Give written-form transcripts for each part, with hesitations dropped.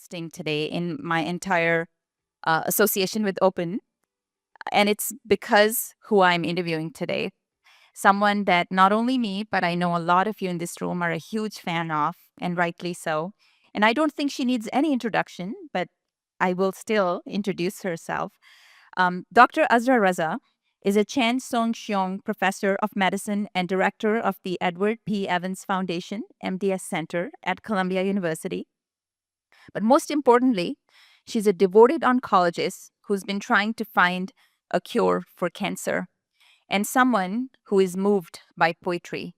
hosting today in my entire association with Open. And it's because who I'm interviewing today. Someone that not only me, but I know a lot of you in this room are a huge fan of, and rightly so. And I don't think she needs any introduction, but I will still introduce herself. Dr. Azra Raza is a Chan Song Xiong Professor of Medicine and Director of the Edward P. Evans Foundation, MDS Center at Columbia University. But most importantly, she's a devoted oncologist who's been trying to find a cure for cancer and someone who is moved by poetry.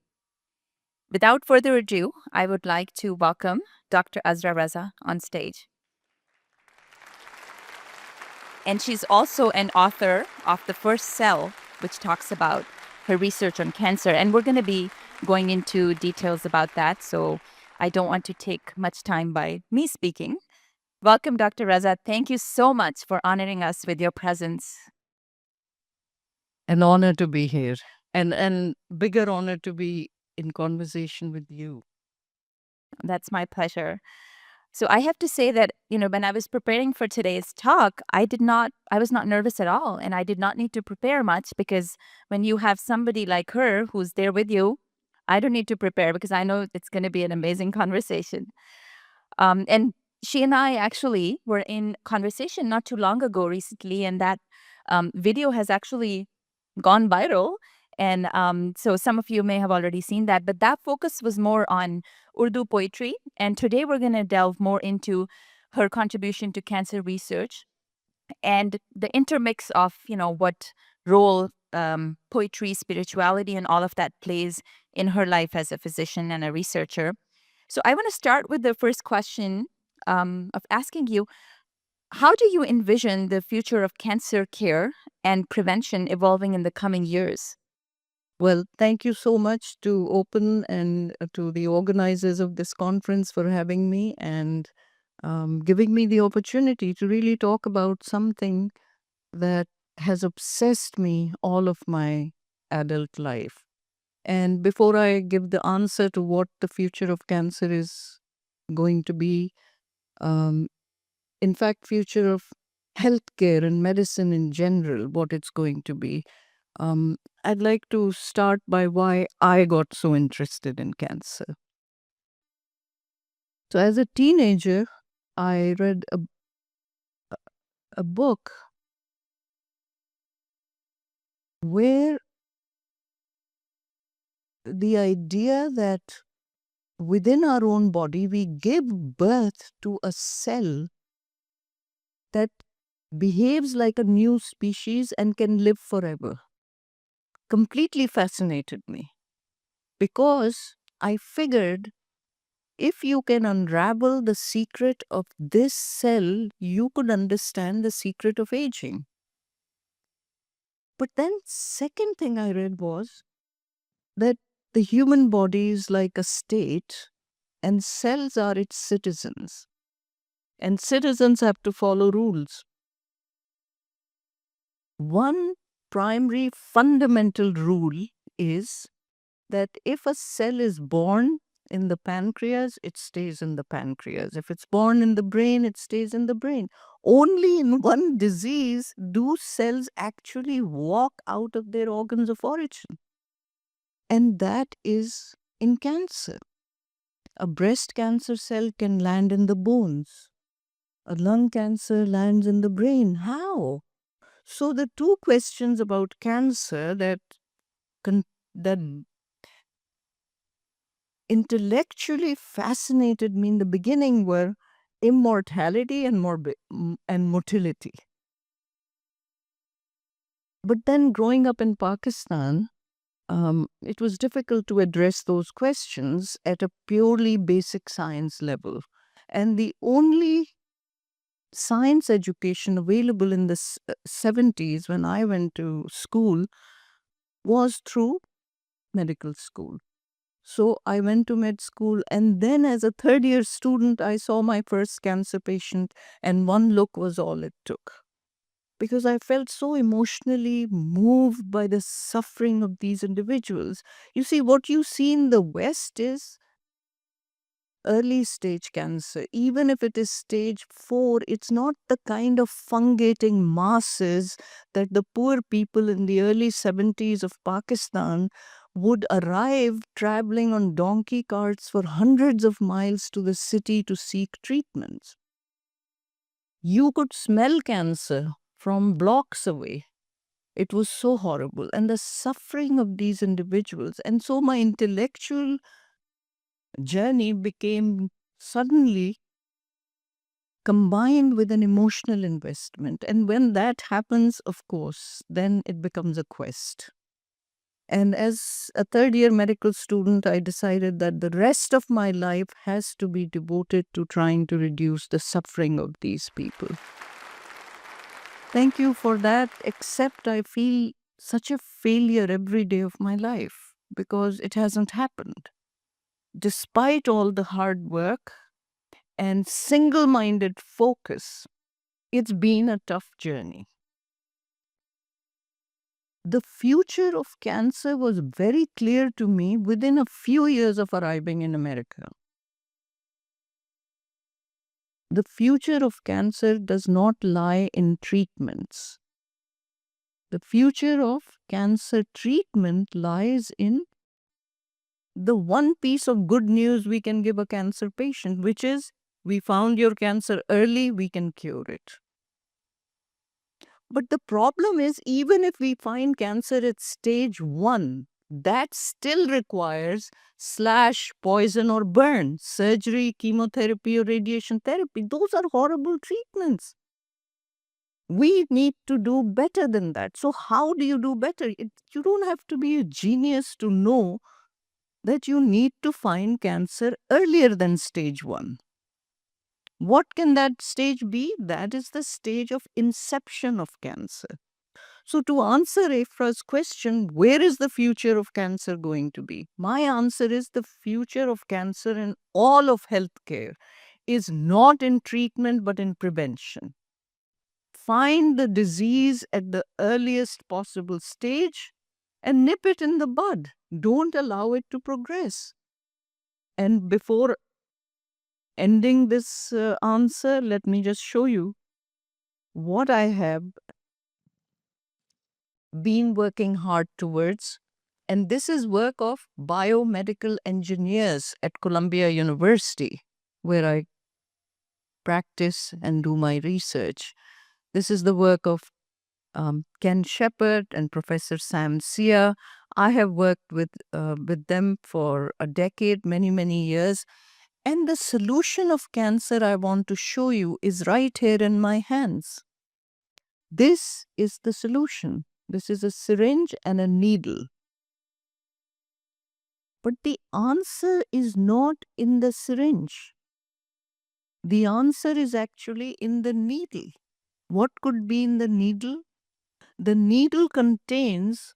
Without further ado, I would like to welcome Dr. Azra Raza on stage. And she's also an author of The First Cell, which talks about her research on cancer. And we're going to be going into details about that, so I don't want to take much time by me speaking. Welcome, Dr. Raza. Thank you so much for honoring us with your presence. An honor to be here, and bigger honor to be in conversation with you. That's my pleasure. So I have to say that, when I was preparing for today's talk, I was not nervous at all. And I did not need to prepare much because when you have somebody like her who's there with you, I don't need to prepare because I know it's going to be an amazing conversation. And she and I actually were in conversation not too long ago recently, and that video has actually gone viral. And so some of you may have already seen that, but that focus was more on Urdu poetry. And today we're going to delve more into her contribution to cancer research and the intermix of, what role poetry, spirituality, and all of that plays in her life as a physician and a researcher. So I want to start with the first question of asking you, how do you envision the future of cancer care and prevention evolving in the coming years? Well, thank you so much to Open and to the organizers of this conference for having me and giving me the opportunity to really talk about something that has obsessed me all of my adult life. And before I give the answer to what the future of cancer is going to be, um, in fact, future of healthcare and medicine in general, what it's going to be, I'd like to start by why I got so interested in cancer. So, as a teenager, I read a book where the idea that within our own body we give birth to a cell that behaves like a new species and can live forever completely fascinated me because I figured if you can unravel the secret of this cell, you could understand the secret of aging. But then, second thing I read was that the human body is like a state and cells are its citizens. And citizens have to follow rules. One primary fundamental rule is that if a cell is born in the pancreas, it stays in the pancreas. If it's born in the brain, it stays in the brain. Only in one disease do cells actually walk out of their organs of origin. And that is in cancer. A breast cancer cell can land in the bones. A lung cancer lands in the brain. How? So the two questions about cancer that intellectually fascinated me in the beginning were immortality and motility. But then growing up in Pakistan, it was difficult to address those questions at a purely basic science level. And the only science education available in the 70s when I went to school was through medical school. So I went to med school, and then as a third year student, I saw my first cancer patient, and one look was all it took. Because I felt so emotionally moved by the suffering of these individuals. You see, what you see in the West is early stage cancer, even if it is stage 4, it's not the kind of fungating masses that the poor people in the early 70s of Pakistan would arrive traveling on donkey carts for hundreds of miles to the city to seek treatments. You could smell cancer from blocks away. It was so horrible. And the suffering of these individuals. And so my intellectual journey became suddenly combined with an emotional investment. And when that happens, of course, then it becomes a quest. And as a third year medical student, I decided that the rest of my life has to be devoted to trying to reduce the suffering of these people. Thank you for that, except I feel such a failure every day of my life because it hasn't happened. Despite all the hard work and single minded focus, it's been a tough journey. The future of cancer was very clear to me within a few years of arriving in America. The future of cancer does not lie in treatments. The future of cancer treatment lies in the one piece of good news we can give a cancer patient, which is we found your cancer early, we can cure it. But the problem is, even if we find cancer at stage 1, that still requires slash, poison, or burn, surgery, chemotherapy, or radiation therapy. Those are horrible treatments. We need to do better than that. So, how do you do better? You don't have to be a genius to know that you need to find cancer earlier than stage 1. What can that stage be? That is the stage of inception of cancer. So, to answer Aifra's question, where is the future of cancer going to be? My answer is the future of cancer in all of healthcare is not in treatment but in prevention. Find the disease at the earliest possible stage and nip it in the bud. Don't allow it to progress. And before ending this answer, let me just show you what I have been working hard towards. And this is work of biomedical engineers at Columbia University, where I practice and do my research. This is the work of Ken Shepard and Professor Sam Sia. I have worked with them for a decade, many, many years. And the solution of cancer I want to show you is right here in my hands. This is the solution. This is a syringe and a needle. But the answer is not in the syringe. The answer is actually in the needle. What could be in the needle? The needle contains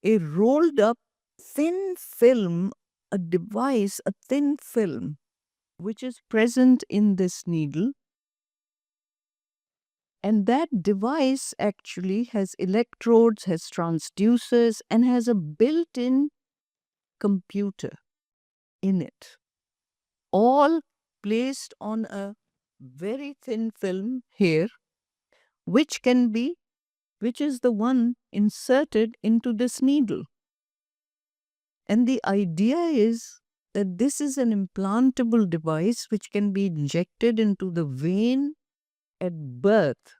a rolled up thin film, a device, a thin film, which is present in this needle. And that device actually has electrodes, has transducers, and has a built in computer in it, all placed on a very thin film here, which is the one inserted into this needle. And the idea is that this is an implantable device which can be injected into the vein at birth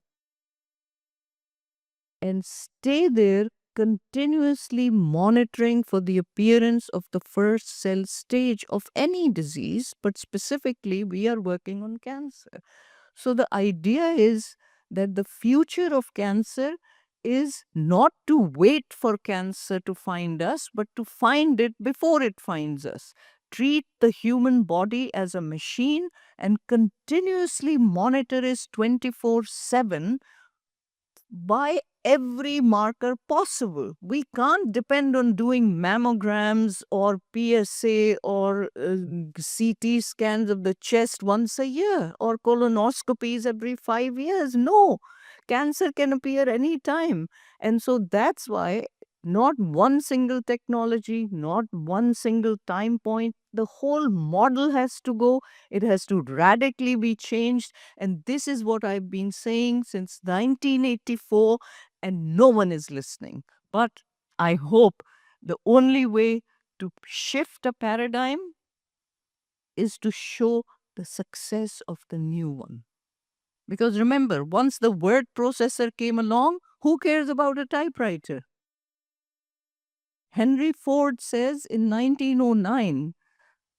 and stay there continuously monitoring for the appearance of the first cell stage of any disease, but specifically we are working on cancer. So the idea is that the future of cancer is not to wait for cancer to find us, but to find it before it finds us. Treat the human body as a machine and continuously monitor it 24/7 by every marker possible. We can't depend on doing mammograms or PSA or CT scans of the chest once a year or colonoscopies every 5 years. No, cancer can appear anytime. And so that's why Not one single technology, not one single time point. The whole model has to go. It has to radically be changed. And this is what I've been saying since 1984, and no one is listening. But I hope the only way to shift a paradigm is to show the success of the new one. Because remember, once the word processor came along, who cares about a typewriter? Henry Ford says in 1909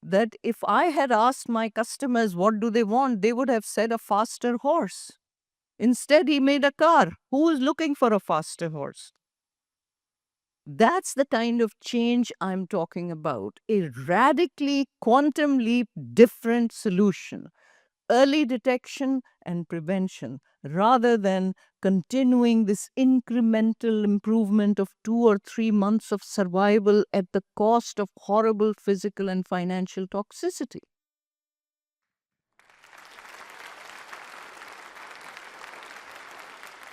that if I had asked my customers what do they want, they would have said a faster horse. Instead, he made a car. Who is looking for a faster horse? That's the kind of change I'm talking about. A radically quantum leap different solution. Early detection and prevention rather than continuing this incremental improvement of 2 or 3 months of survival at the cost of horrible physical and financial toxicity.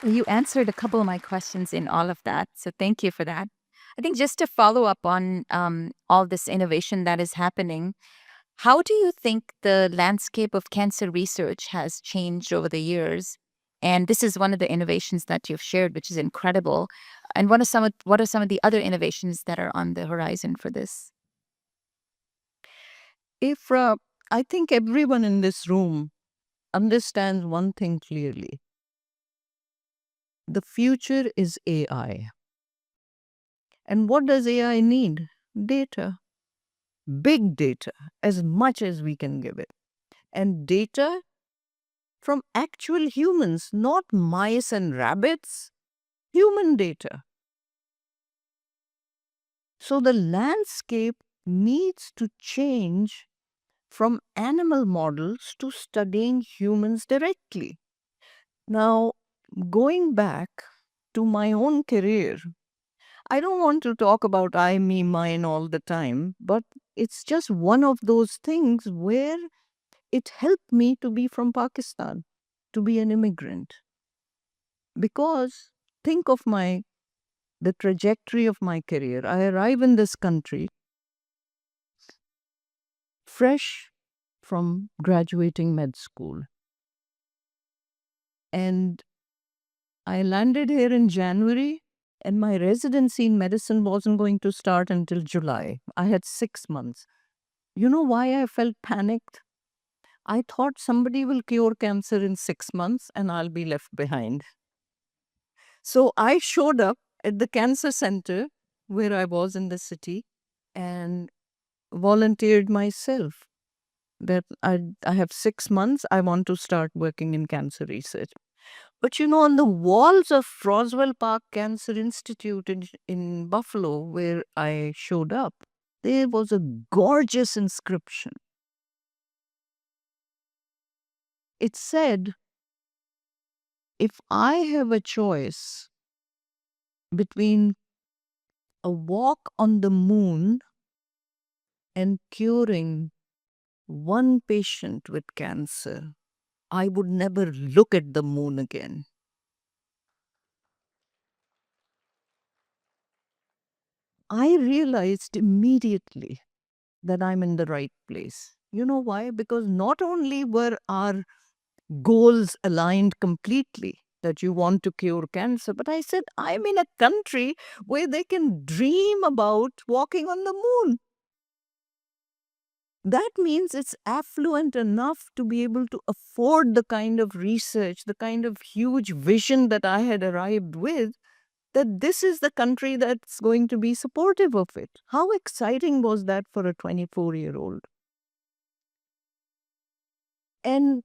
You answered a couple of my questions in all of that. So thank you for that. I think just to follow up on all this innovation that is happening, how do you think the landscape of cancer research has changed over the years? And this is one of the innovations that you've shared, which is incredible. And what are some of the other innovations that are on the horizon for this? Aifra, I think everyone in this room understands one thing clearly. The future is AI. And what does AI need? Data. Big data, as much as we can give it. And data from actual humans, not mice and rabbits, human data. So the landscape needs to change from animal models to studying humans directly. Now, going back to my own career, I don't want to talk about I, me, mine all the time, but it's just one of those things where it helped me to be from Pakistan, to be an immigrant. Because think of the trajectory of my career. I arrive in this country fresh from graduating med school. And I landed here in January, and my residency in medicine wasn't going to start until July. I had 6 months. You know why I felt panicked? I thought somebody will cure cancer in 6 months and I'll be left behind. So I showed up at the cancer center where I was in the city and volunteered myself that I have 6 months, I want to start working in cancer research. But you know, on the walls of Roswell Park Cancer Institute in Buffalo, where I showed up, there was a gorgeous inscription. It said, if I have a choice between a walk on the moon and curing one patient with cancer, I would never look at the moon again. I realized immediately that I'm in the right place. You know why? Because not only were our goals aligned completely that you want to cure cancer, but I said, I'm in a country where they can dream about walking on the moon. That means it's affluent enough to be able to afford the kind of research, the kind of huge vision that I had arrived with, that this is the country that's going to be supportive of it. How exciting was that for a 24-year-old? And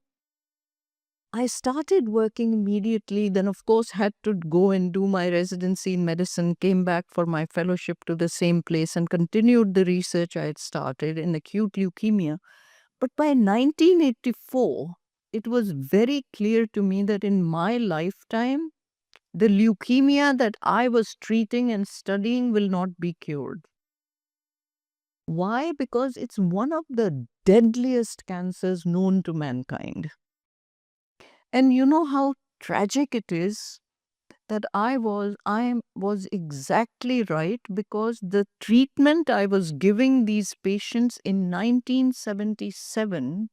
I started working immediately, then, of course, had to go and do my residency in medicine, came back for my fellowship to the same place, and continued the research I had started in acute leukemia. But by 1984, it was very clear to me that in my lifetime, the leukemia that I was treating and studying will not be cured. Why? Because it's one of the deadliest cancers known to mankind. And you know how tragic it is that I was exactly right, because the treatment I was giving these patients in 1977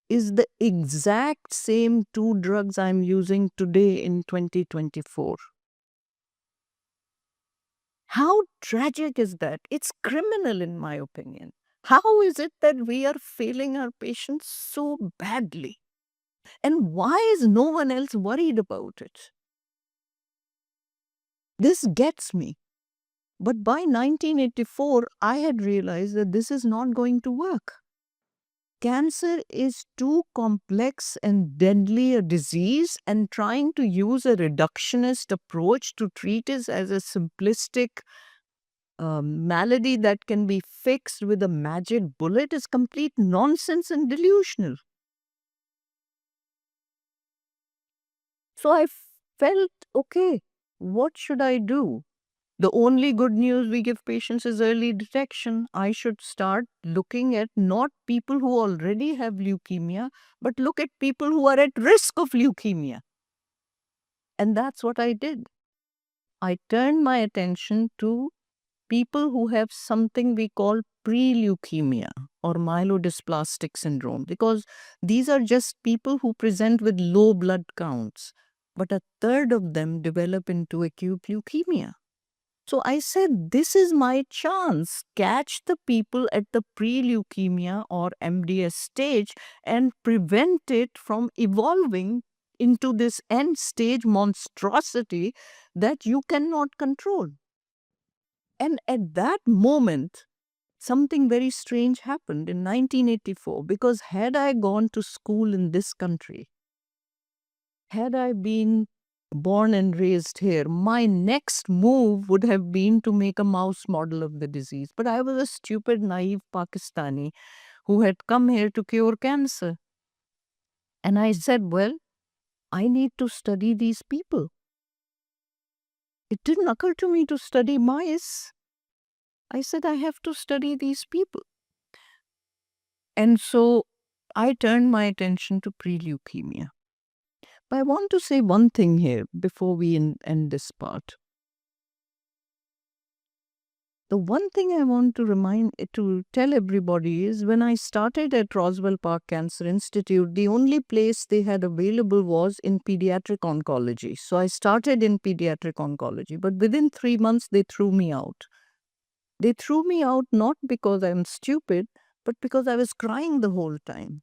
is the exact same two drugs I'm using today in 2024. How tragic is that? It's criminal, in my opinion. How is it that we are failing our patients so badly? And why is no one else worried about it? This gets me. But by 1984, I had realized that this is not going to work. Cancer is too complex and deadly a disease, and trying to use a reductionist approach to treat it as a simplistic malady that can be fixed with a magic bullet is complete nonsense and delusional. So I felt, okay, what should I do? The only good news we give patients is early detection. I should start looking at not people who already have leukemia, but look at people who are at risk of leukemia. And that's what I did. I turned my attention to people who have something we call pre-leukemia or myelodysplastic syndrome, because these are just people who present with low blood counts, but a third of them develop into acute leukemia. So I said, this is my chance. Catch the people at the pre-leukemia or MDS stage and prevent it from evolving into this end stage monstrosity that you cannot control. And at that moment, something very strange happened in 1984, because had I gone to school in this country, had I been born and raised here, my next move would have been to make a mouse model of the disease. But I was a stupid, naive Pakistani who had come here to cure cancer. And I said, well, I need to study these people. It didn't occur to me to study mice. I said, I have to study these people. And so I turned my attention to pre-leukemia. But I want to say one thing here before we end this part. The one thing I want to tell everybody is, when I started at Roswell Park Cancer Institute, the only place they had available was in pediatric oncology. So I started in pediatric oncology, but within 3 months they threw me out. They threw me out not because I'm stupid, but because I was crying the whole time.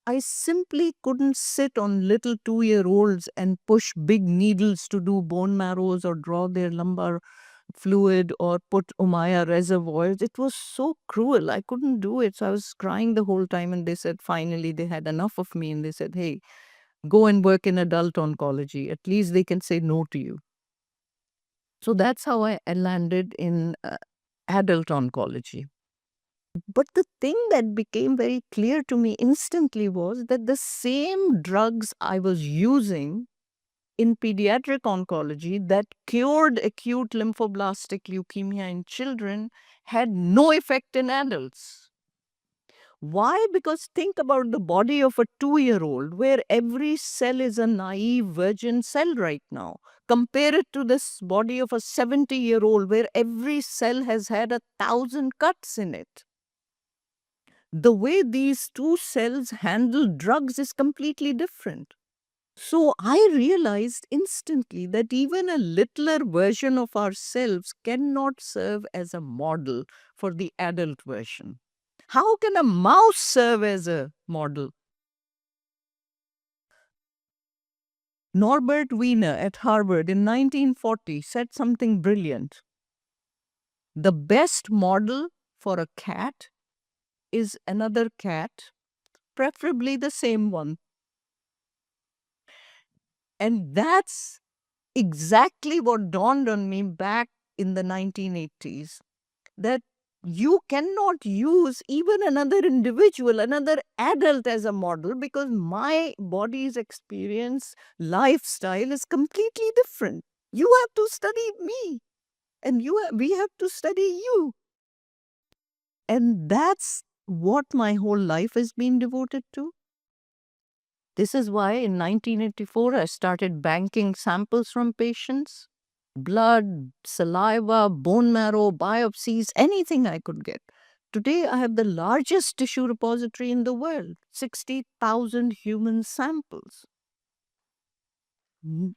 I simply couldn't sit on little 2-year-olds and push big needles to do bone marrows or draw their lumbar fluid or put Umaya reservoirs. It was so cruel. I couldn't do it. So I was crying the whole time. And they said, finally, they had enough of me. And they said, hey, go and work in adult oncology. At least they can say no to you. So that's how I landed in adult oncology. But the thing that became very clear to me instantly was that the same drugs I was using in pediatric oncology that cured acute lymphoblastic leukemia in children had no effect in adults. Why? Because think about the body of a 2-year-old, where every cell is a naive virgin cell right now. Compare it to this body of a 70-year-old, where every cell has had 1,000 cuts in it. The way these two cells handle drugs is completely different. So I realized instantly that even a littler version of ourselves cannot serve as a model for the adult version. How can a mouse serve as a model? Norbert Wiener at Harvard in 1940 said something brilliant. The best model for a cat is another cat, preferably the same one. And that's exactly what dawned on me back in the 1980s, that you cannot use even another individual, another adult as a model, because my body's experience, lifestyle is completely different. You have to study me, and we have to study you. And that's what my whole life has been devoted to. This is why in 1984 I started banking samples from patients, blood, saliva, bone marrow, biopsies, anything I could get. Today I have the largest tissue repository in the world, 60,000 human samples. N-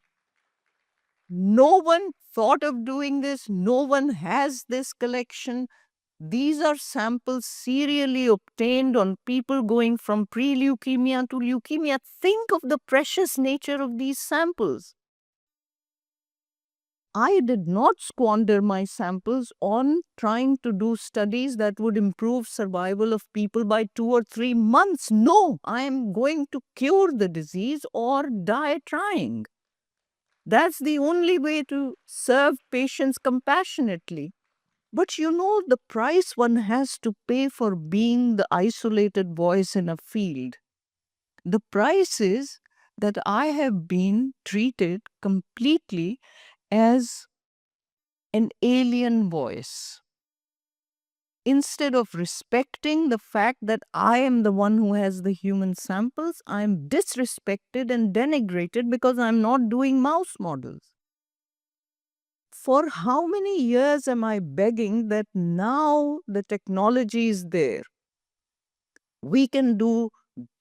No one thought of doing this, no one has this collection. These are samples serially obtained on people going from pre leukemia to leukemia. Think of the precious nature of these samples. I did not squander my samples on trying to do studies that would improve survival of people by 2 or 3 months. No, I am going to cure the disease or die trying. That's the only way to serve patients compassionately. But you know the price one has to pay for being the isolated voice in a field. The price is that I have been treated completely as an alien voice. Instead of respecting the fact that I am the one who has the human samples, I am disrespected and denigrated because I'm not doing mouse models. For how many years am I begging that now the technology is there? We can do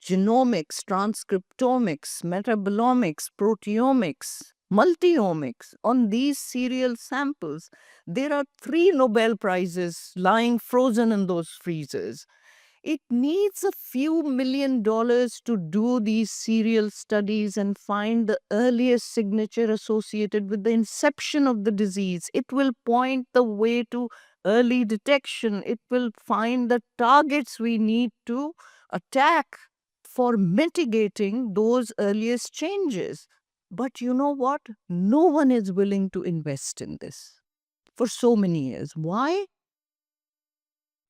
genomics, transcriptomics, metabolomics, proteomics, multiomics on these serial samples. There are 3 Nobel Prizes lying frozen in those freezers. It needs a few $1 million to do these serial studies and find the earliest signature associated with the inception of the disease. It will point the way to early detection. It will find the targets we need to attack for mitigating those earliest changes. But you know what? No one is willing to invest in this for so many years. Why?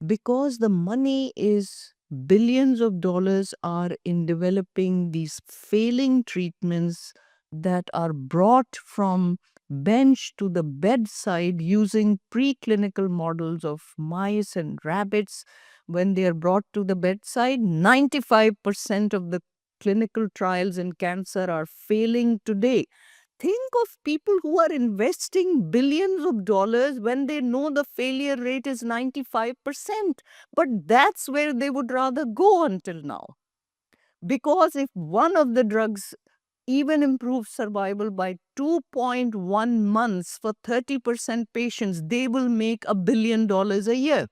Because the money is billions of dollars are in developing these failing treatments that are brought from bench to the bedside using preclinical models of mice and rabbits. When they are brought to the bedside, 95% of the clinical trials in cancer are failing today. Think of people who are investing billions of dollars when they know the failure rate is 95%. But that's where they would rather go until now. Because if one of the drugs even improves survival by 2.1 months for 30% patients, they will make $1 billion a year.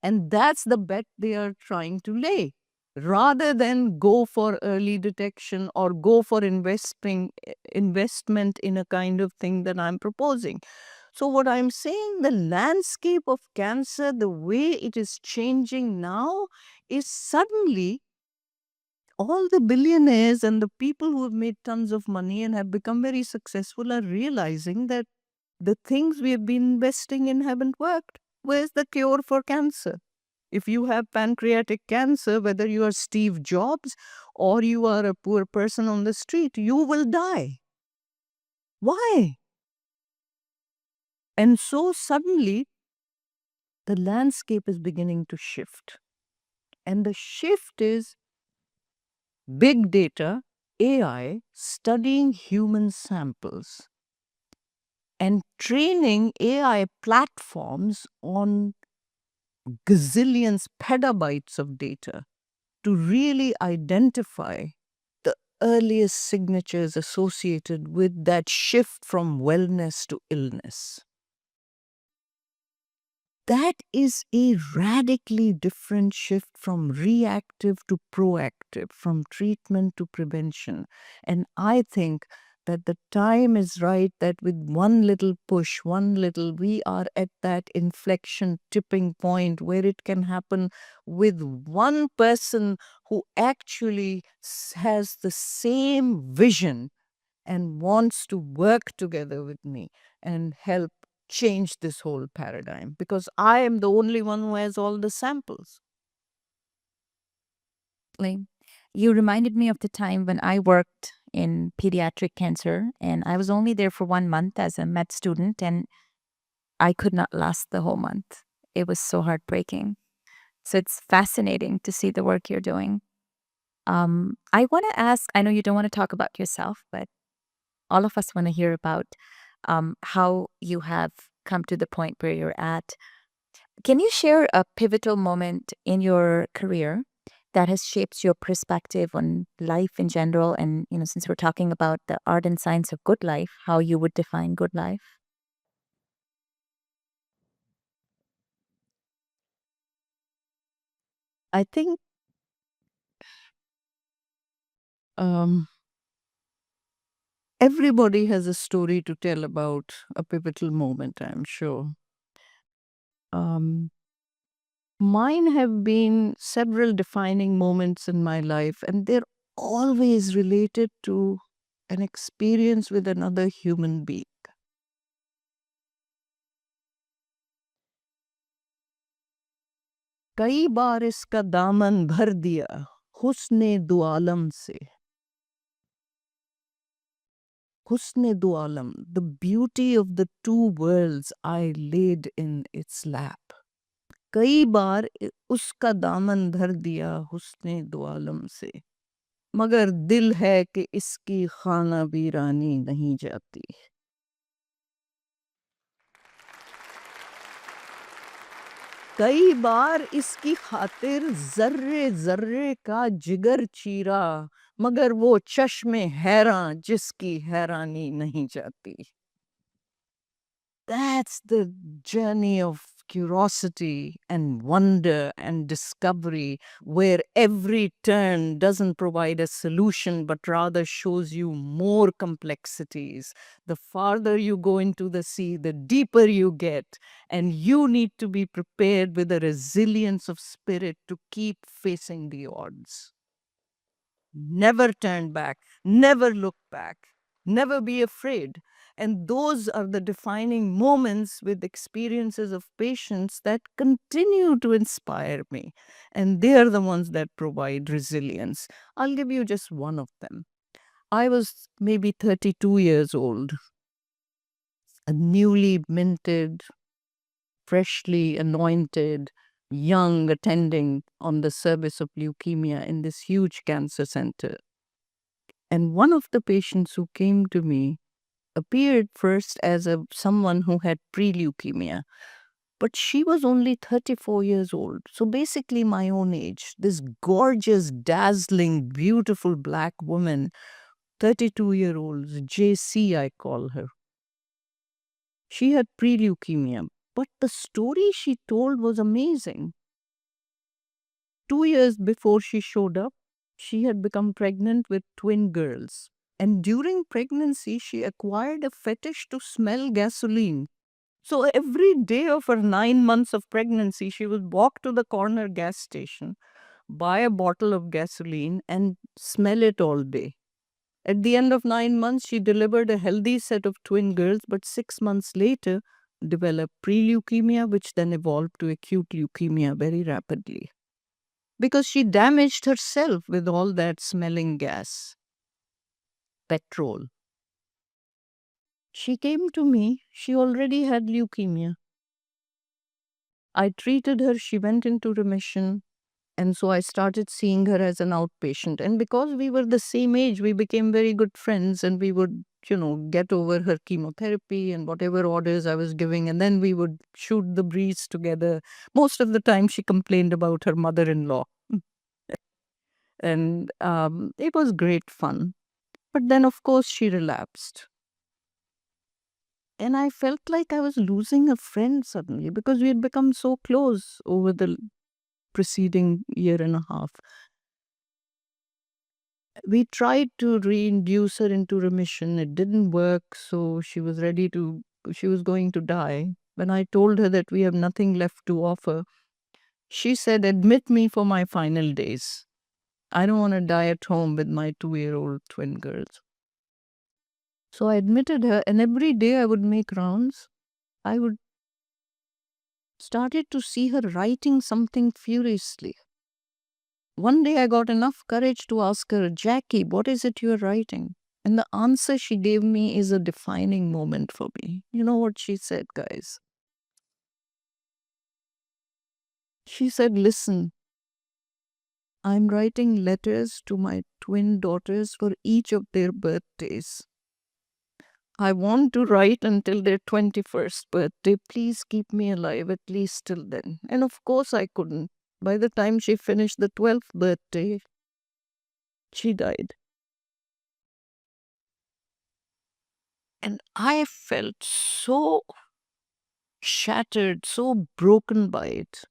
And that's the bet they are trying to lay. Rather than go for early detection or go for investment in a kind of thing that I'm proposing. So what I'm saying, the landscape of cancer, the way it is changing now, is suddenly all the billionaires and the people who have made tons of money and have become very successful are realizing that the things we have been investing in haven't worked. Where's the cure for cancer? If you have pancreatic cancer, whether you are Steve Jobs or you are a poor person on the street, you will die. Why? And so suddenly the landscape is beginning to shift. And the shift is big data, AI, studying human samples and training AI platforms on gazillions, petabytes of data to really identify the earliest signatures associated with that shift from wellness to illness. That is a radically different shift from reactive to proactive, from treatment to prevention. And I think that the time is right that with one little push, we are at that inflection tipping point where it can happen with one person who actually has the same vision and wants to work together with me and help change this whole paradigm because I am the only one who has all the samples. Like, you reminded me of the time when I worked in pediatric cancer, and I was only there for 1 month as a med student, and I could not last the whole month. It was so heartbreaking. So it's fascinating to see the work you're doing. I want to ask, I know you don't want to talk about yourself, but all of us want to hear about how you have come to the point where you're at. Can you share a pivotal moment in your career that has shaped your perspective on life in general? And, since we're talking about the art and science of good life, how you would define good life? I think um, everybody has a story to tell about a pivotal moment, I'm sure. Um, Mine have been several defining moments in my life, and they're always related to an experience with another human being. कई बार इसका दामन भर दिया हुस्ने दो आलम से हुस्ने दो आलम the beauty of the two worlds I laid in its lap कई बार उसका दामन भर दिया हुस्ने दो आलम से मगर दिल है कि इसकी खाना वीरानी नहीं जाती कई बार इसकी खातिर जर्रे जर्रे का जिगर चीरा मगर वो चश्मे हैरान जिसकी हैरानी नहीं जाती That's the journey of curiosity and wonder and discovery, where every turn doesn't provide a solution but rather shows you more complexities. The farther you go into the sea, the deeper you get, and you need to be prepared with a resilience of spirit to keep facing the odds. Never turn back, never look back, never be afraid. And those are the defining moments with experiences of patience that continue to inspire me. And they are the ones that provide resilience. I'll give you just one of them. I was maybe 32 years old, a newly minted, freshly anointed, young attending on the service of leukemia in this huge cancer center. And one of the patients who came to me appeared first as someone who had pre-leukemia, but she was only 34 years old. So basically my own age. This gorgeous, dazzling, beautiful black woman, 32-year-old, JC I call her. She had pre-leukemia, but the story she told was amazing. 2 years before she showed up, she had become pregnant with twin girls. And during pregnancy, she acquired a fetish to smell gasoline. So every day of her 9 months of pregnancy, she would walk to the corner gas station, buy a bottle of gasoline, and smell it all day. At the end of 9 months, she delivered a healthy set of twin girls, but 6 months later, developed pre leukemia, which then evolved to acute leukemia very rapidly because she damaged herself with all that smelling gas, petrol. She came to me, she already had leukemia. I treated her, she went into remission, and so I started seeing her as an outpatient. And because we were the same age, we became very good friends and we would, get over her chemotherapy and whatever orders I was giving. And then we would shoot the breeze together. Most of the time, she complained about her mother in law. And it was great fun. But then, of course, she relapsed. And I felt like I was losing a friend suddenly because we had become so close over the preceding year and a half. We tried to reinduce her into remission. It didn't work, so she was going to die. When I told her that we have nothing left to offer, she said, "Admit me for my final days. I don't want to die at home with my 2-year-old twin girls." So I admitted her, and every day I would make rounds. I would started to see her writing something furiously. One day I got enough courage to ask her, "Jackie, what is it you're writing?" And the answer she gave me is a defining moment for me. You know what she said, guys? She said, "Listen, I'm writing letters to my twin daughters for each of their birthdays. I want to write until their 21st birthday. Please keep me alive at least till then. And of course, I couldn't. By the time she finished the 12th birthday, she died. And I felt so shattered, so broken by it.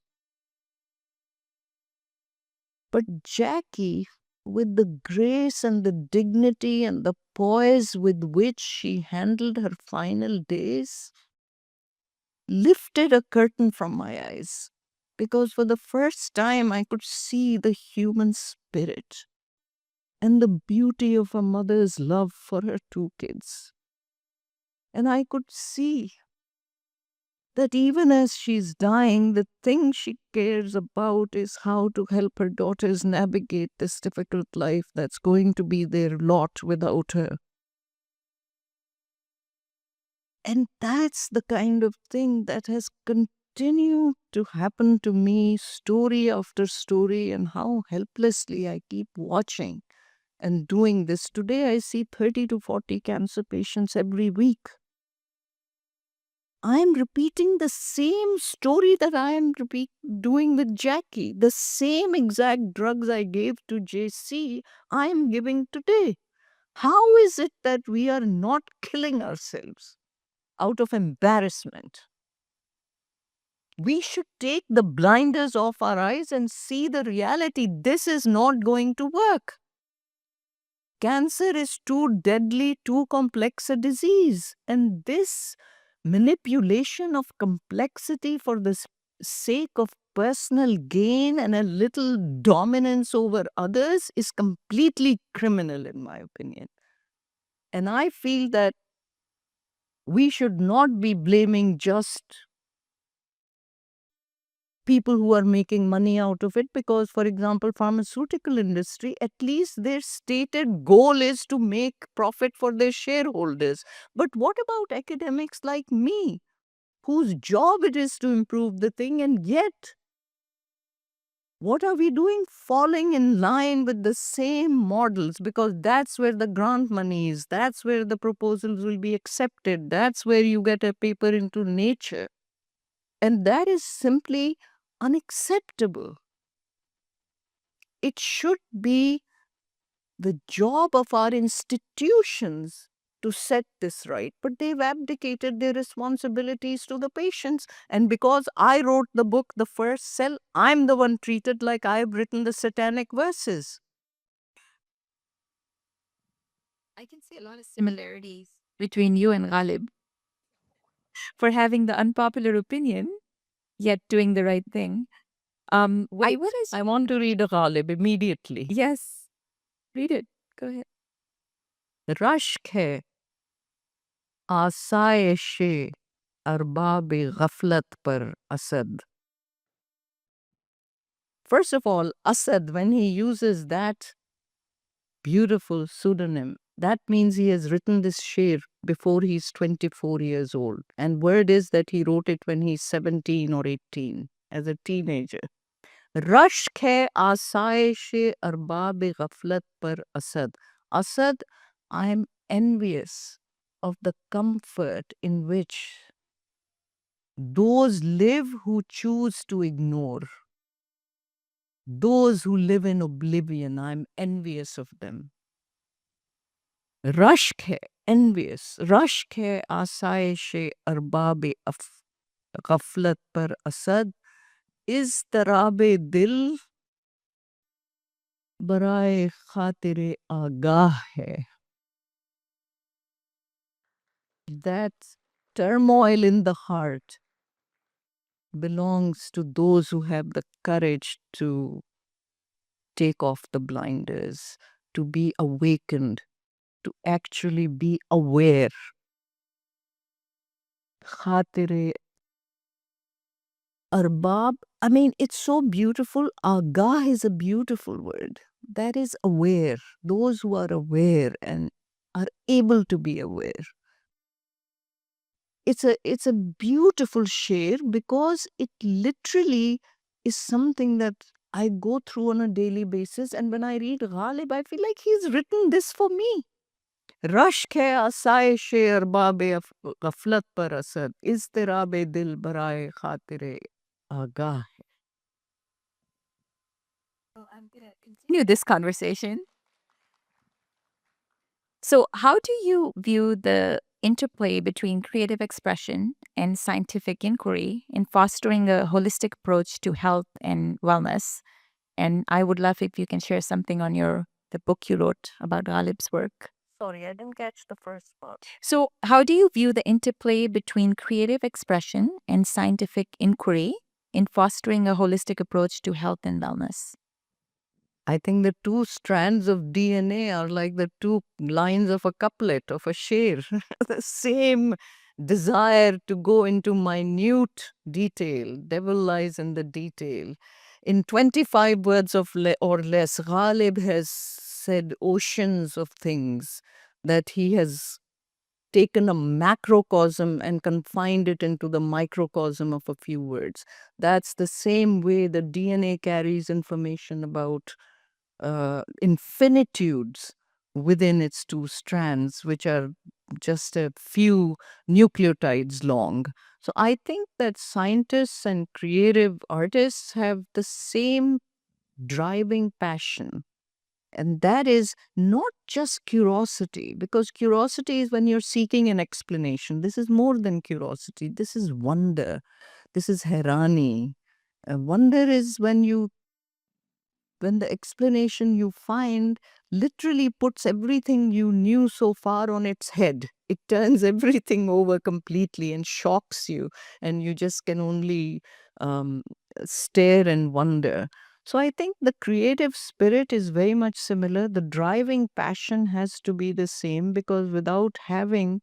But Jackie, with the grace and the dignity and the poise with which she handled her final days, lifted a curtain from my eyes. Because for the first time, I could see the human spirit and the beauty of a mother's love for her two kids. And I could see that even as she's dying, the thing she cares about is how to help her daughters navigate this difficult life that's going to be their lot without her. And that's the kind of thing that has continued to happen to me, story after story, and how helplessly I keep watching and doing this. Today, I see 30 to 40 cancer patients every week. I'm repeating the same story that I am doing with Jackie. The same exact drugs I gave to JC, I am giving today. How is it that we are not killing ourselves out of embarrassment? We should take the blinders off our eyes and see the reality. This is not going to work. Cancer is too deadly, too complex a disease. And this manipulation of complexity for the sake of personal gain and a little dominance over others is completely criminal, in my opinion. And I feel that we should not be blaming just people who are making money out of it, because for example pharmaceutical industry, at least their stated goal is to make profit for their shareholders. But what about academics like me, whose job it is to improve the thing? And yet what are we doing? Falling in line with the same models, because that's where the grant money is, that's where the proposals will be accepted, that's where you get a paper into Nature. And that is simply unacceptable. It should be the job of our institutions to set this right, but they've abdicated their responsibilities to the patients. And because I wrote the book, The First Cell, I'm the one treated like I've written the satanic verses. I can see a lot of similarities between you and Ghalib for having the unpopular opinion, yet doing the right thing. I Wait, want to, I want to read a Ghalib immediately. yes, read it. Go ahead. रश्क है आसाइश अरबाब गफलत पर Asad. First of all, Asad, when he uses that beautiful pseudonym, that means he has written this sher before he's 24 years old. And word is that he wrote it when he's 17 or 18, as a teenager. रश्क है आसाइश अरबाब गफलत पर Asad. Asad, I am envious of the comfort in which those live who choose to ignore. Those who live in oblivion, I'm envious of them. रश्क है, envious. रश्क है आसाइश अरबाब गफलत पर असद. इज़्तिराबे दिल बराए खातिरे आगाह है. That turmoil in the heart belongs to those who have the courage to take off the blinders, to be awakened, to actually be aware. Khatire arbab, I mean, it's so beautiful. Agah is a beautiful word. That is aware. Those who are aware and are able to be aware. It's a beautiful share because it literally is something that I go through on a daily basis. And when I read Ghalib, I feel like he's written this for me. रश्क है आसाए शेर बाबे गफलत पर असर इज़्तिराबे दिल बराए खातिरे आगाह. Well, I'm going to continue this conversation. So, how do you view the interplay between creative expression and scientific inquiry in fostering a holistic approach to health and wellness? And I would love if you can share something on the book you wrote about Ghalib's work. Sorry, I didn't catch the first part. So, how do you view the interplay between creative expression and scientific inquiry in fostering a holistic approach to health and wellness? I think the two strands of DNA are like the two lines of a couplet of a sher. The same desire to go into minute detail. Devil lies in the detail. In 25 words or less, Ghalib has said oceans of things that he has taken a macrocosm and confined it into the microcosm of a few words. That's the same way the DNA carries information about infinitudes within its two strands, which are just a few nucleotides long. So I think that scientists and creative artists have the same driving passion. And that is not just curiosity, because curiosity is when you're seeking an explanation. This is more than curiosity. This is wonder. This is herani. Wonder is when the explanation you find literally puts everything you knew so far on its head. It turns everything over completely and shocks you, and you just can only um, stare and wonder. So I think the creative spirit is very much similar. The driving passion has to be the same, because without having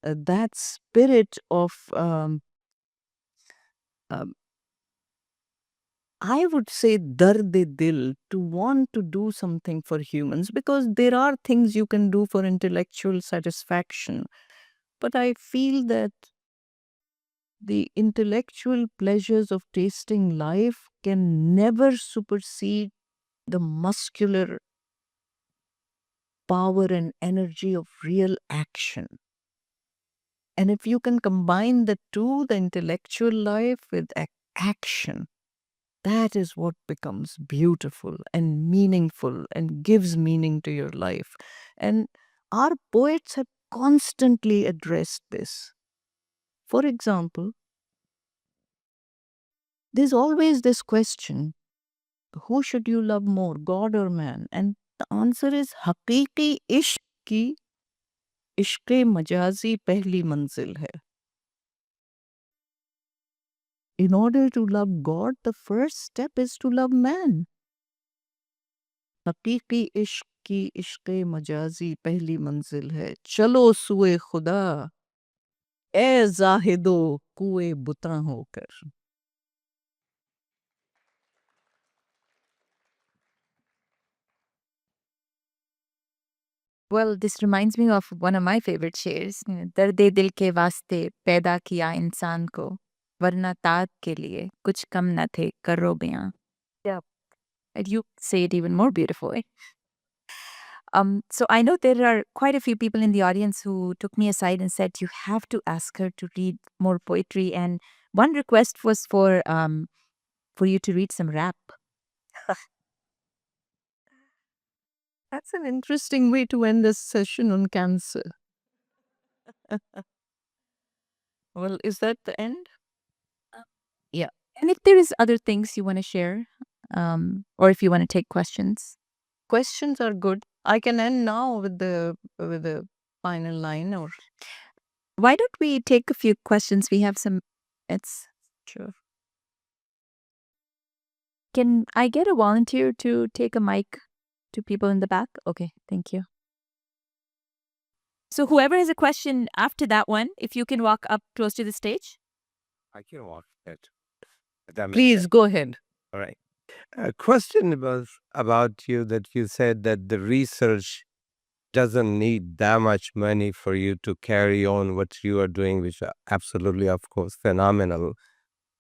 that spirit of um, I would say dard-e-dil, to want to do something for humans, because there are things you can do for intellectual satisfaction. But I feel that the intellectual pleasures of tasting life can never supersede the muscular power and energy of real action. And if you can combine the two, the intellectual life with action, that is what becomes beautiful and meaningful and gives meaning to your life. And our poets have constantly addressed this. For example, there's always this question, who should you love more, God or man? And the answer is haqiqi ishq ki ishq majazi pehli manzil hai. In order to love God, the first step is to love man. हकीकी इश्क की इश्क मजाजी पहली मंजिल है चलो सुए खुदा ए जाहिदो कुए बुता होकर. Well, this reminds me of one of my favorite shares. दर्दे दिल के वास्ते पैदा किया इंसान को वरना ताद के लिए कुछ कम न थे करो बयां. Yeah. And you say it even more beautifully. So I know there are quite a few people in the audience who took me aside and said, you have to ask her to read more poetry. And one request was for you to read some rap. That's an interesting way to end this session on cancer. Well, is that the end? Yeah. And if there is other things you want to share, or if you want to take questions. Questions are good. I can end now with the final line, or Why don't we take a few questions? We have some. It's sure. Can I get a volunteer to take a mic to people in the back? Okay, thank you. So whoever has a question after that one, if you can walk up close to the stage. I can walk it. That makes Please sense. go ahead. All right. A question was about you that you said that the research doesn't need that much money for you to carry on what you are doing, which are absolutely, of course, phenomenal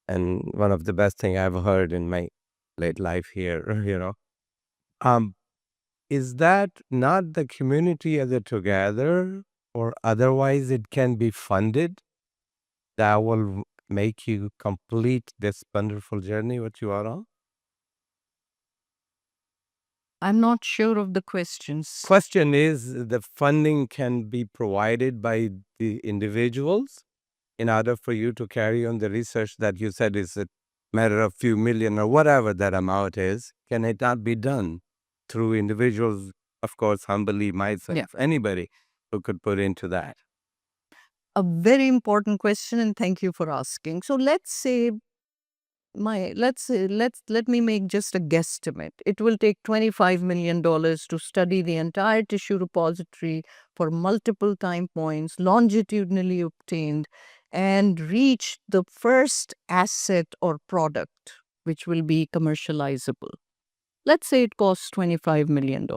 and one of the best thing I've heard in my late life here, Um, is that not the community as a together, or otherwise it can be funded that will make you complete this wonderful journey what you are on? I'm not sure of the questions. Question is, the funding can be provided by the individuals in order for you to carry on the research that you said is a matter of few million or whatever that amount is. Can it not be done through individuals? Of course, humbly myself, Yeah. anybody who could put into that. A very important question, and thank you for asking. So let me make just a guesstimate. It will take $25 million to study the entire tissue repository for multiple time points, longitudinally obtained, and reach the first asset or product which will be commercializable. Let's say it costs $25 million.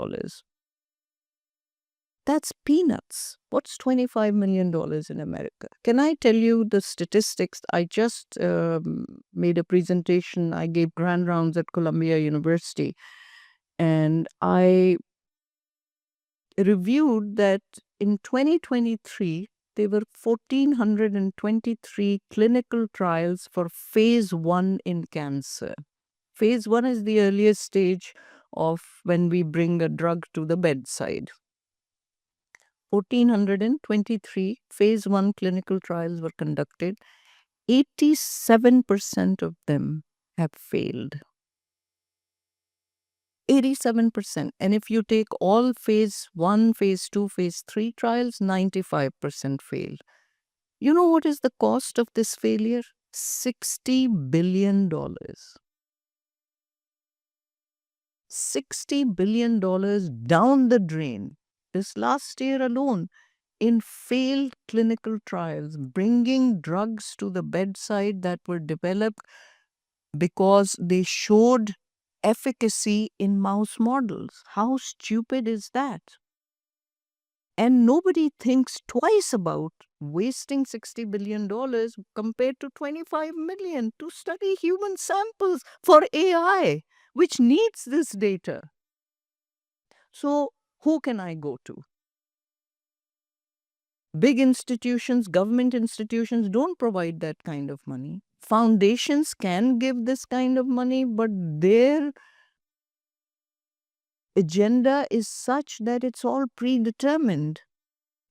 That's peanuts. What's $25 million in America? Can I tell you the statistics? I just made a presentation. I gave grand rounds at Columbia University, and I reviewed that in 2023, there were 1,423 clinical trials for phase 1 in cancer. Phase 1 is the earliest stage of when we bring a drug to the bedside. 1,423 phase 1 clinical trials were conducted. 87% of them have failed. 87%. And if you take all phase 1, phase 2, phase 3 trials, 95% failed. You know what is the cost of this failure? $60 billion. $60 billion down the drain. This last year alone, in failed clinical trials, bringing drugs to the bedside that were developed because they showed efficacy in mouse models. How stupid is that? And nobody thinks twice about wasting $60 billion compared to $25 million to study human samples for AI, which needs this data. So, who can I go to? Big institutions, government institutions don't provide that kind of money. Foundations can give this kind of money, but their agenda is such that it's all predetermined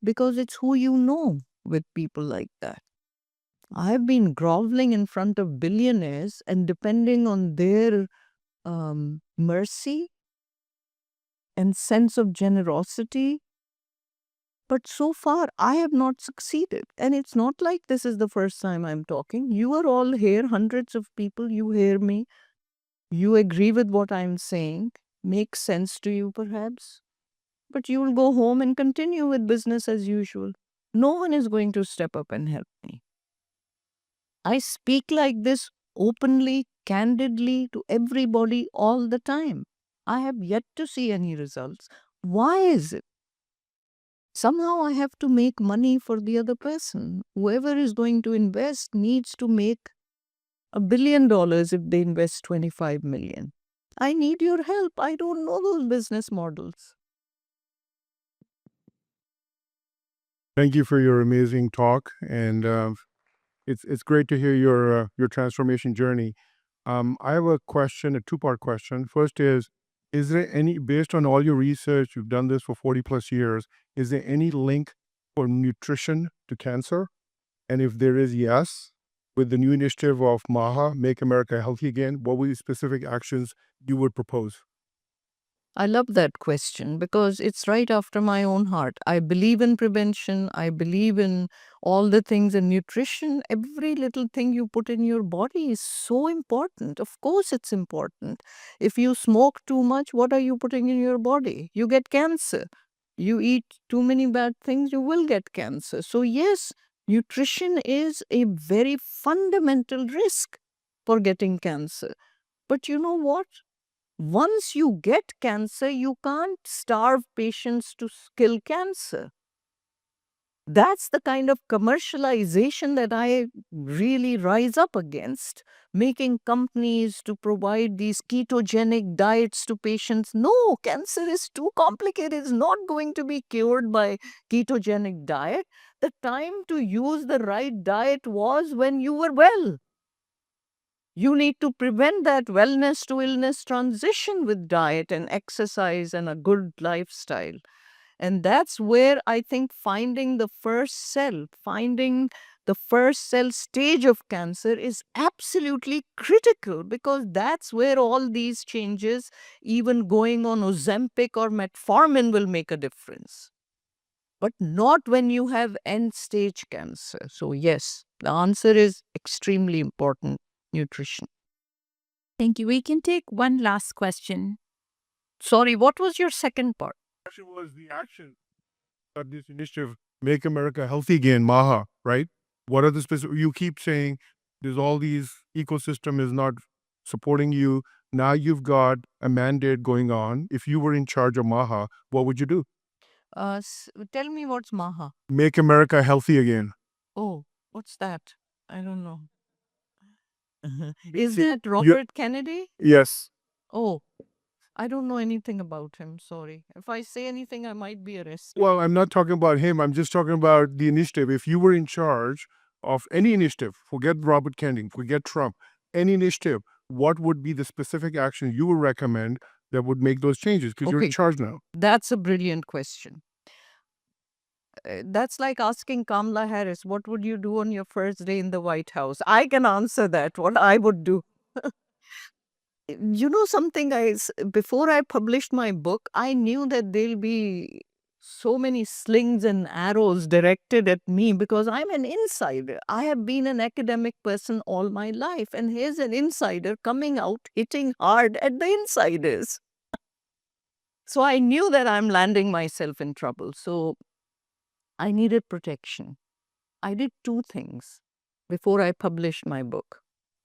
because it's who you know with people like that. I've been groveling in front of billionaires and depending on their mercy and sense of generosity. But so far, I have not succeeded. And it's not like this is the first time I'm talking. You are all here, hundreds of people, you hear me. You agree with what I'm saying. Makes sense to you, perhaps. But you will go home and continue with business as usual. No one is going to step up and help me. I speak like this openly, candidly to everybody all the time. I have yet to see any results. Why is it? Somehow I have to make money for the other person. Whoever is going to invest needs to make $1 billion if they invest 25 million. I need your help. I don't know those business models. Thank you for your amazing talk, and it's great to hear your transformation journey. I have a question, a two-part question. First is there any, based on all your research, you've done this for 40 plus years, is there any link for nutrition to cancer? And if there is, yes, with the new initiative of MAHA, Make America Healthy Again, what were the specific actions you would propose? I love that question because it's right after my own heart. I believe in prevention. I believe in all the things in nutrition. Every little thing you put in your body is so important. Of course, it's important. If you smoke too much, what are you putting in your body? You get cancer. You eat too many bad things, you will get cancer. So, yes, nutrition is a very fundamental risk for getting cancer. But you know what? Once you get cancer, you can't starve patients to kill cancer. That's the kind of commercialization that I really rise up against, making companies to provide these ketogenic diets to patients. No, cancer is too complicated. It's not going to be cured by ketogenic diet. The time to use the right diet was when you were well. You need to prevent that wellness to illness transition with diet and exercise and a good lifestyle. And that's where I think finding the first cell, finding the first cell stage of cancer is absolutely critical, because that's where all these changes, even going on Ozempic or metformin, will make a difference. But not when you have end stage cancer. So, yes, the answer is extremely important: nutrition. Thank you. We can take one last question. Sorry, what was your second part? Question was the action of this initiative, Make America Healthy Again, MAHA, right? What are the specific, you keep saying there's all these ecosystem is not supporting you. Now you've got a mandate going on. If you were in charge of MAHA, what would you do? Tell me what's MAHA. Make America Healthy Again. Oh, what's that? I don't know. Is See, that Robert Kennedy? Yes. Oh, I don't know anything about him. Sorry. If I say anything, I might be arrested. Well, I'm not talking about him. I'm just talking about the initiative. If you were in charge of any initiative, forget Robert Kennedy, forget Trump, any initiative, what would be the specific action you would recommend that would make those changes? Because you're in Okay. charge now. That's a brilliant question. That's like asking Kamala Harris, what would you do on your first day in the White House? I can answer that, what I would do. You know something, guys, before I published my book, I knew that there'll be so many slings and arrows directed at me because I'm an insider. I have been an academic person all my life, and here's an insider coming out hitting hard at the insiders. So I knew that I'm landing myself in trouble. So I needed protection. I did two things before I published my book.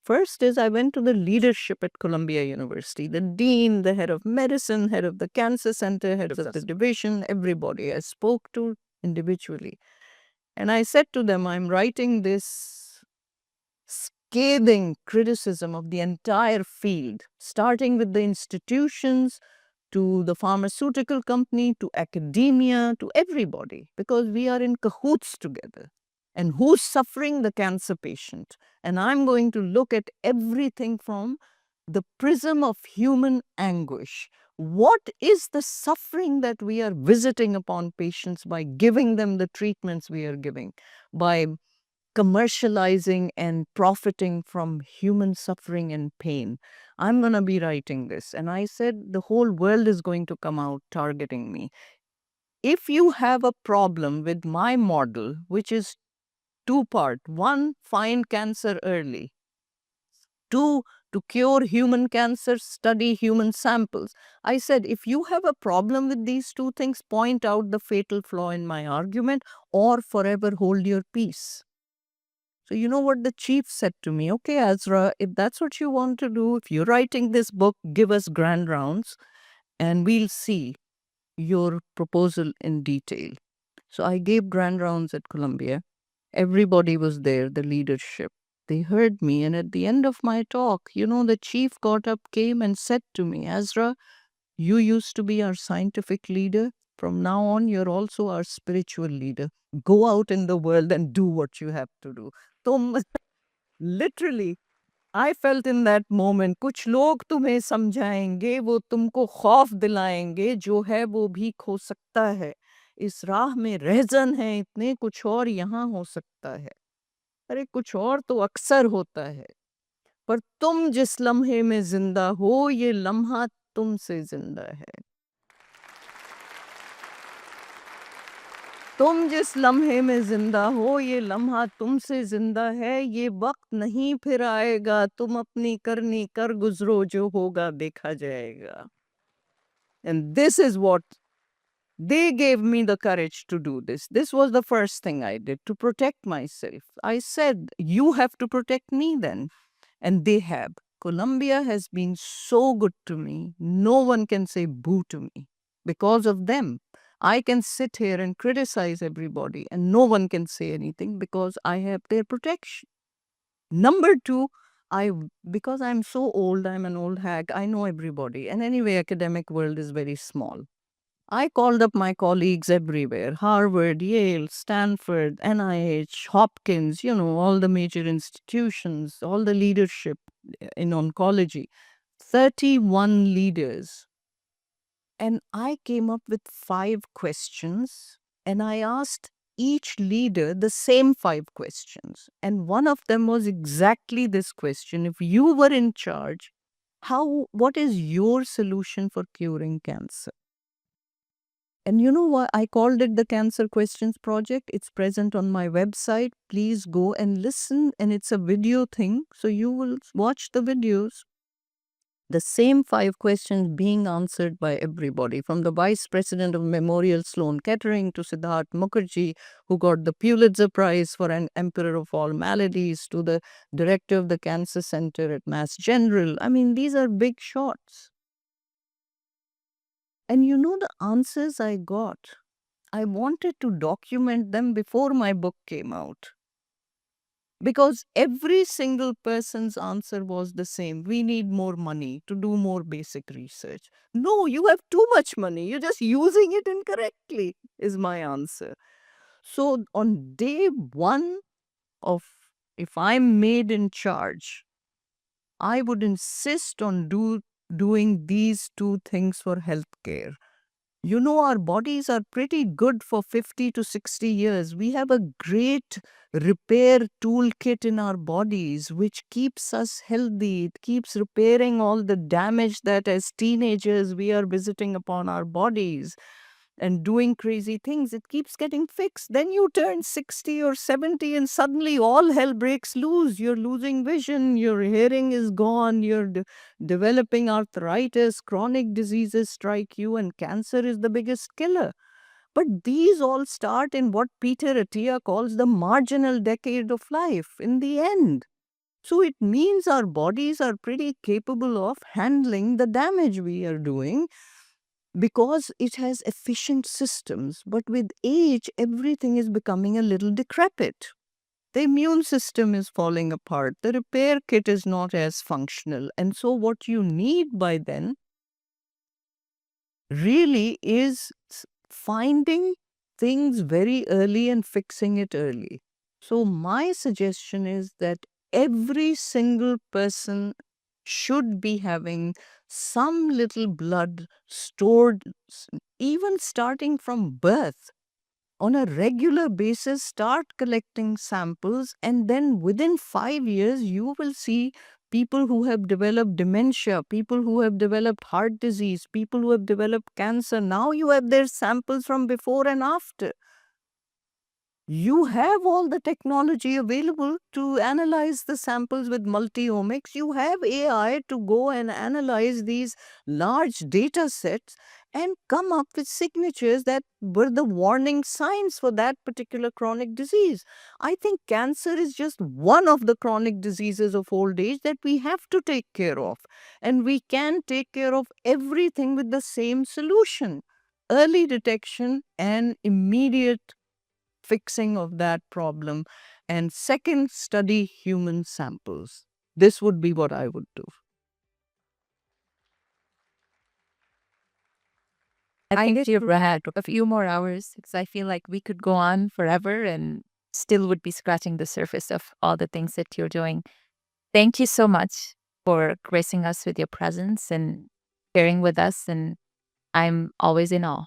First is I went to the leadership at Columbia University, the dean, the head of medicine, head of the cancer center, head of the division, everybody I spoke to individually. And I said to them, I'm writing this scathing criticism of the entire field, starting with the institutions, to the pharmaceutical company, to academia, to everybody, because we are in cahoots together. And who's suffering? The cancer patient. And I'm going to look at everything from the prism of human anguish. What is the suffering that we are visiting upon patients by giving them the treatments we are giving, by commercializing and profiting from human suffering and pain? I'm going to be writing this. And I said, the whole world is going to come out targeting me. If you have a problem with my model, which is two-part: one, find cancer early; two, to cure human cancer, study human samples. I said, if you have a problem with these two things, point out the fatal flaw in my argument or forever hold your peace. So you know what the chief said to me? Okay, Azra, if that's what you want to do, if you're writing this book, give us grand rounds and we'll see your proposal in detail. So I gave grand rounds at Columbia. Everybody was there, the leadership. They heard me, and at the end of my talk, the chief got up, came and said to me, Azra, you used to be our scientific leader. From now on, you're also our spiritual leader. Go out in the world and do what you have to do. Literally, I felt in that moment, कुछ लोग तुम्हें समझाएंगे, वो तुमको खौफ दिलाएंगे, जो है वो भी खो सकता है. इस राह में रहजन है इतने, कुछ और यहाँ हो सकता है. अरे कुछ और तो अक्सर होता है, पर तुम जिस लम्हे में जिंदा हो, ये लम्हा तुमसे जिंदा है. तुम जिस लम्हे में जिंदा हो, ये लम्हा तुमसे जिंदा है. ये वक्त नहीं फिर आएगा, तुम अपनी करनी कर गुजरो, जो होगा देखा जाएगा. And this is what they gave me the courage to do this. This was the first thing I did to protect myself. I said, you have to protect me then. And they have. Colombia has been so good to me. No one can say boo to me because of them. I can sit here and criticize everybody and no one can say anything because I have their protection. Number two, because I'm so old, I'm an old hag, I know everybody. And anyway, academic world is very small. I called up my colleagues everywhere, Harvard, Yale, Stanford, NIH, Hopkins, all the major institutions, all the leadership in oncology, 31 leaders. And I came up with 5 questions and I asked each leader the same 5 questions. And one of them was exactly this question: if you were in charge, what is your solution for curing cancer? And you know what? I called it the Cancer Questions Project. It's present on my website. Please go and listen. And it's a video thing. So you will watch the videos. The same 5 questions being answered by everybody, from the vice president of Memorial Sloan Kettering to Siddharth Mukherjee, who got the Pulitzer Prize for an Emperor of All Maladies, to the director of the Cancer Center at Mass General. I mean, these are big shots. And the answers I got, I wanted to document them before my book came out. Because every single person's answer was the same: we need more money to do more basic research. No, you have too much money. You're just using it incorrectly, is my answer. So on day one of, if I'm made in charge, I would insist on doing these 2 things for healthcare. Our bodies are pretty good for 50 to 60 years. We have a great repair toolkit in our bodies, which keeps us healthy. It keeps repairing all the damage that as teenagers we are visiting upon our bodies and doing crazy things. It keeps getting fixed. Then you turn 60 or 70 and suddenly all hell breaks loose. You're losing vision, your hearing is gone, you're developing arthritis, chronic diseases strike you, and cancer is the biggest killer. But these all start in what Peter Attia calls the marginal decade of life, in the end. So it means our bodies are pretty capable of handling the damage we are doing because it has efficient systems. But with age, everything is becoming a little decrepit. The immune system is falling apart. The repair kit is not as functional. And so what you need by then really is finding things very early and fixing it early. So my suggestion is that every single person should be having some little blood stored, even starting from birth. On a regular basis, start collecting samples, and then within 5 years, you will see people who have developed dementia, people who have developed heart disease, people who have developed cancer. Now you have their samples from before and after. You have all the technology available to analyze the samples with multi-omics. You have AI to go and analyze these large data sets and come up with signatures that were the warning signs for that particular chronic disease. I think cancer is just one of the chronic diseases of old age that we have to take care of. And we can take care of everything with the same solution: early detection and immediate fixing of that problem. And second, study human samples. This would be what I would do. I think you've had a few more hours because I feel like we could go on forever and still would be scratching the surface of all the things that you're doing. Thank you so much for gracing us with your presence and sharing with us. And I'm always in awe.